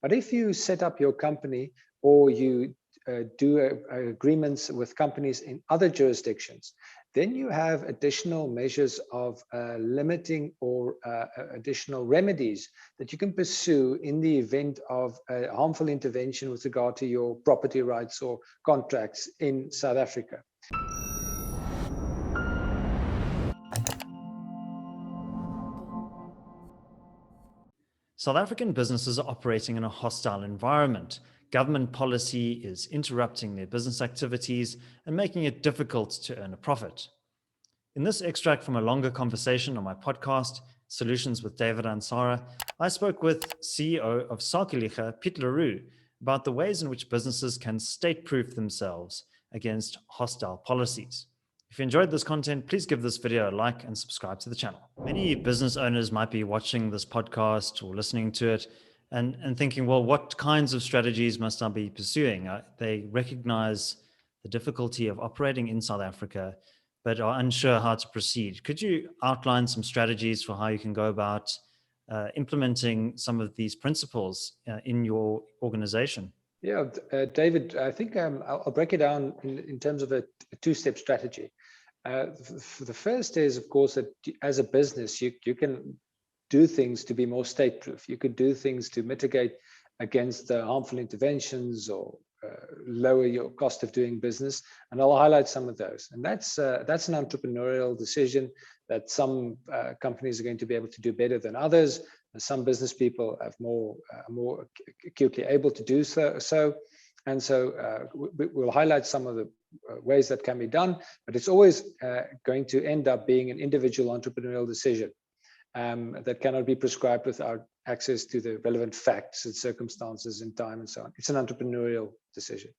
But if you set up your company or you do agreements with companies in other jurisdictions, then you have additional measures of limiting or additional remedies that you can pursue in the event of a harmful intervention with regard to your property rights or contracts in South Africa. South African businesses are operating in a hostile environment. Government policy is interrupting their business activities and making it difficult to earn a profit. In this extract from a longer conversation on my podcast, Solutions with David Ansara, I spoke with CEO of Sakeliga, Piet le Roux, about the ways in which businesses can state-proof themselves against hostile policies. If you enjoyed this content, please give this video a like and subscribe to the channel. Many business owners might be watching this podcast or listening to it and thinking, well, what kinds of strategies must I be pursuing? They recognize the difficulty of operating in South Africa, but are unsure how to proceed. Could you outline some strategies for how you can go about implementing some of these principles in your organization? Yeah, David, I think I'll break it down in terms of a two-step strategy. The first is, of course, that as a business, you can do things to be more state-proof. You could do things to mitigate against harmful interventions or lower your cost of doing business, and I'll highlight some of those. And that's an entrepreneurial decision that some companies are going to be able to do better than others, and some business people have more acutely able to do so. And so we'll highlight some of the ways that can be done, but it's always going to end up being an individual entrepreneurial decision that cannot be prescribed without access to the relevant facts and circumstances and time and so on. It's an entrepreneurial decision.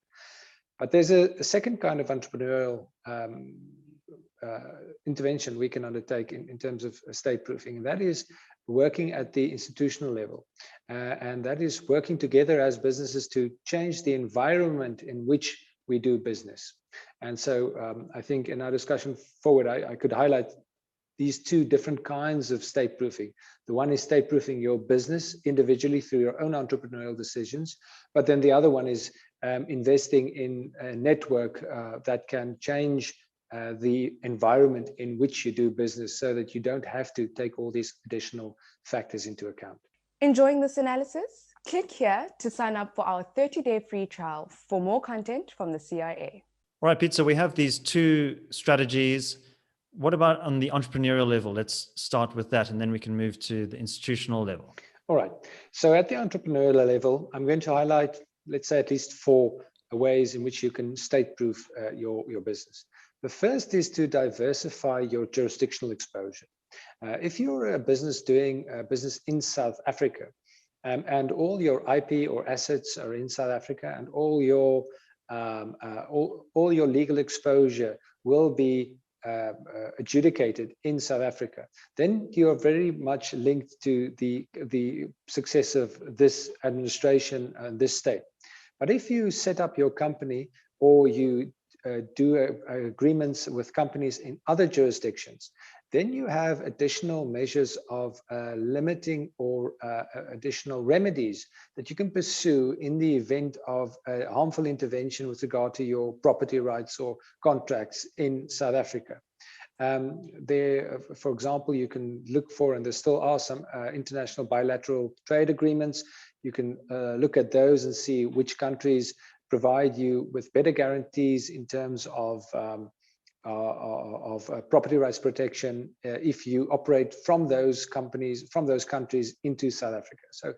But there's a second kind of entrepreneurial intervention we can undertake in terms of state proofing, and that is working at the institutional level. And that is working together as businesses to change the environment in which we do business. And so I think in our discussion forward, I could highlight these two different kinds of state proofing. The one is state proofing your business individually through your own entrepreneurial decisions. But then the other one is investing in a network that can change the environment in which you do business so that you don't have to take all these additional factors into account. Enjoying this analysis? Click here to sign up for our 30-day free trial for more content from the CIA. All right, Piet, so we have these two strategies. What about on the entrepreneurial level? Let's start with that, and then we can move to the institutional level. All right. So at the entrepreneurial level, I'm going to highlight, let's say, at least 4 ways in which you can state-proof your business. The first is to diversify your jurisdictional exposure. If you're a business doing business in South Africa, and all your IP or assets are in South Africa, and all your legal exposure will be adjudicated in South Africa, then you are very much linked to the success of this administration and this state. But if you set up your company or you do agreements with companies in other jurisdictions, then you have additional measures of limiting or additional remedies that you can pursue in the event of a harmful intervention with regard to your property rights or contracts in South Africa. There, for example, you can look for, and there still are some international bilateral trade agreements. You can look at those and see which countries provide you with better guarantees in terms of property rights protection if you operate from those countries into South Africa. So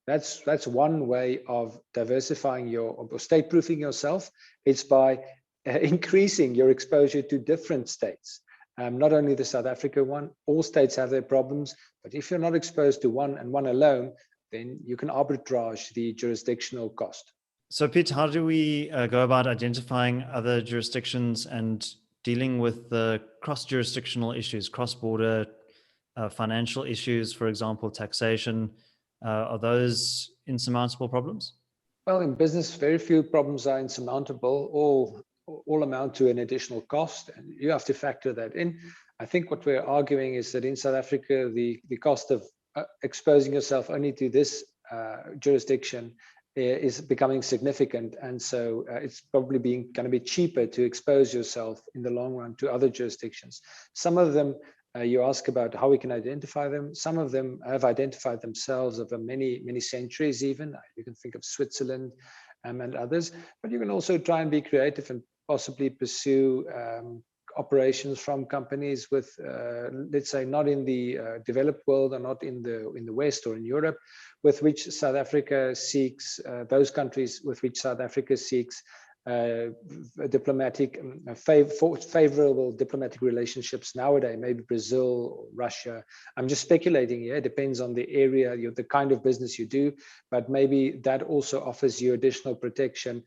that's one way of diversifying or state-proofing yourself. It's by increasing your exposure to different states. Not only the South Africa one, all states have their problems, but if you're not exposed to one and one alone, then you can arbitrage the jurisdictional cost. So Piet, how do we go about identifying other jurisdictions and dealing with the cross-jurisdictional issues, cross-border financial issues, for example, taxation? Are those insurmountable problems? Well, in business, very few problems are insurmountable. All amount to an additional cost, and you have to factor that in. I think what we're arguing is that in South Africa, the cost of exposing yourself only to this jurisdiction is becoming significant, and so it's probably going to be cheaper to expose yourself in the long run to other jurisdictions. Some of them you ask about how we can identify them. Some of them have identified themselves over many centuries even. You can think of Switzerland and others, but you can also try and be creative and possibly pursue operations from companies with, let's say, not in the developed world or not in the West or in Europe, with which South Africa seeks, those countries with which South Africa seeks diplomatic, favorable diplomatic relationships nowadays, maybe Brazil or Russia. I'm just speculating here. It depends on the area, the kind of business you do, but maybe that also offers you additional protection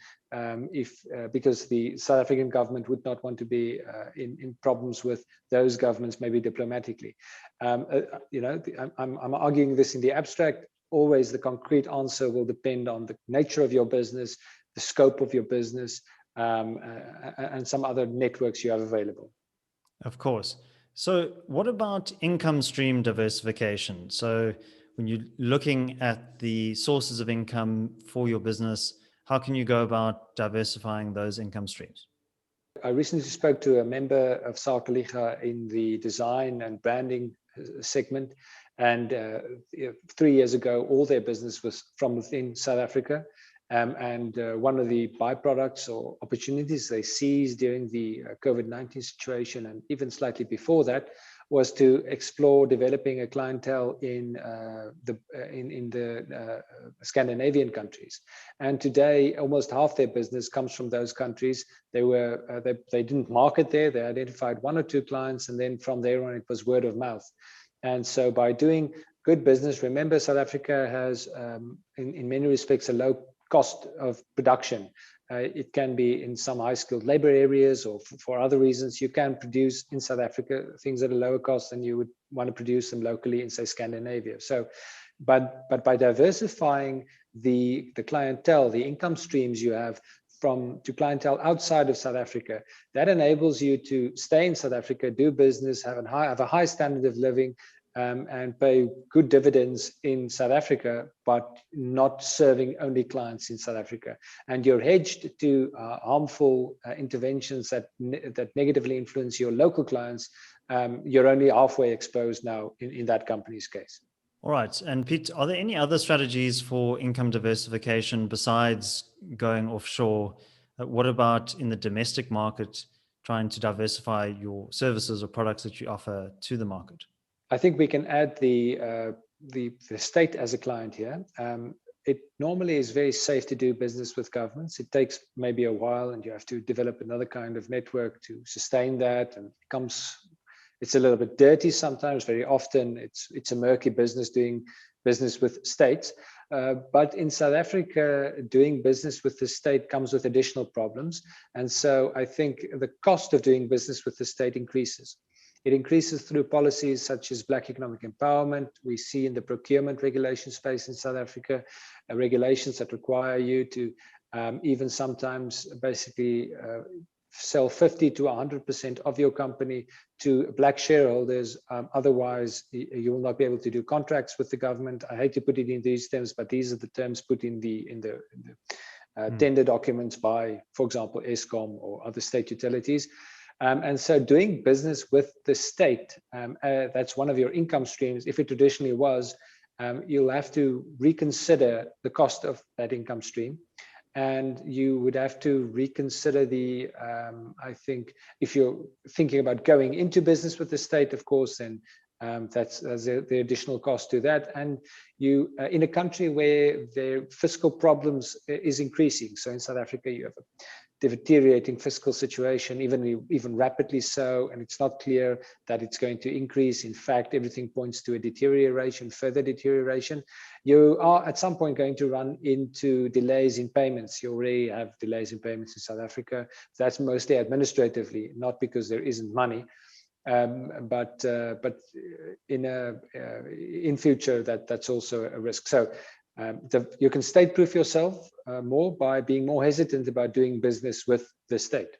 because the South African government would not want to be in problems with those governments, maybe diplomatically. I'm arguing this in the abstract. Always the concrete answer will depend on the nature of your business, the scope of your business, and some other networks you have available. Of course. So what about income stream diversification? So when you're looking at the sources of income for your business, how can you go about diversifying those income streams? I recently spoke to a member of Sakeliga in the design and branding segment, and 3 years ago, all their business was from within South Africa. And one of the byproducts or opportunities they seized during the COVID-19 situation, and even slightly before that, was to explore developing a clientele in the Scandinavian countries. And today, almost half their business comes from those countries. They didn't market there. They identified 1 or 2 clients, and then from there on, it was word of mouth. And so by doing good business, remember, South Africa has, in many respects, a low cost of production. It can be in some high-skilled labor areas, or for other reasons, you can produce in South Africa things at a lower cost than you would want to produce them locally in, say, Scandinavia. So, but by diversifying the clientele, the income streams you have to clientele outside of South Africa, that enables you to stay in South Africa, do business, have a high standard of living, and pay good dividends in South Africa, but not serving only clients in South Africa. And you're hedged to harmful interventions that negatively influence your local clients. You're only halfway exposed now in that company's case. All right. And Piet, are there any other strategies for income diversification besides going offshore? What about in the domestic market, trying to diversify your services or products that you offer to the market? I think we can add the state as a client here. It normally is very safe to do business with governments. It takes maybe a while, and you have to develop another kind of network to sustain that. And it's a little bit dirty sometimes. Very often, it's a murky business doing business with states. But in South Africa, doing business with the state comes with additional problems. And so I think the cost of doing business with the state increases. It increases through policies such as Black economic empowerment. We see in the procurement regulation space in South Africa, regulations that require you to even sometimes basically sell 50 to 100% of your company to Black shareholders. Otherwise, you will not be able to do contracts with the government. I hate to put it in these terms, but these are the terms put in the tender documents by, for example, Eskom or other state utilities. And so doing business with the state, that's one of your income streams. If it traditionally was, you'll have to reconsider the cost of that income stream. And you would have to reconsider I think, if you're thinking about going into business with the state, of course, then that's the additional cost to that. And you, in a country where their fiscal problems is increasing. So in South Africa, you have a deteriorating fiscal situation, even rapidly so, and it's not clear that it's going to increase. In fact, everything points to a further deterioration. You are at some point going to run into delays in payments. You already have delays in payments in South Africa. That's mostly administratively, not because there isn't money. But in future, that's also a risk. So you can state-proof yourself more by being more hesitant about doing business with the state.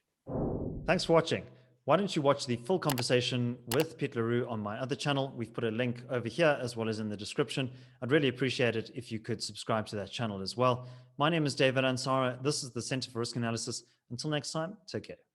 Thanks for watching. Why don't you watch the full conversation with Piet le Roux on my other channel? We've put a link over here as well as in the description. I'd really appreciate it if you could subscribe to that channel as well. My name is David Ansara. This is the Center for Risk Analysis. Until next time, take care.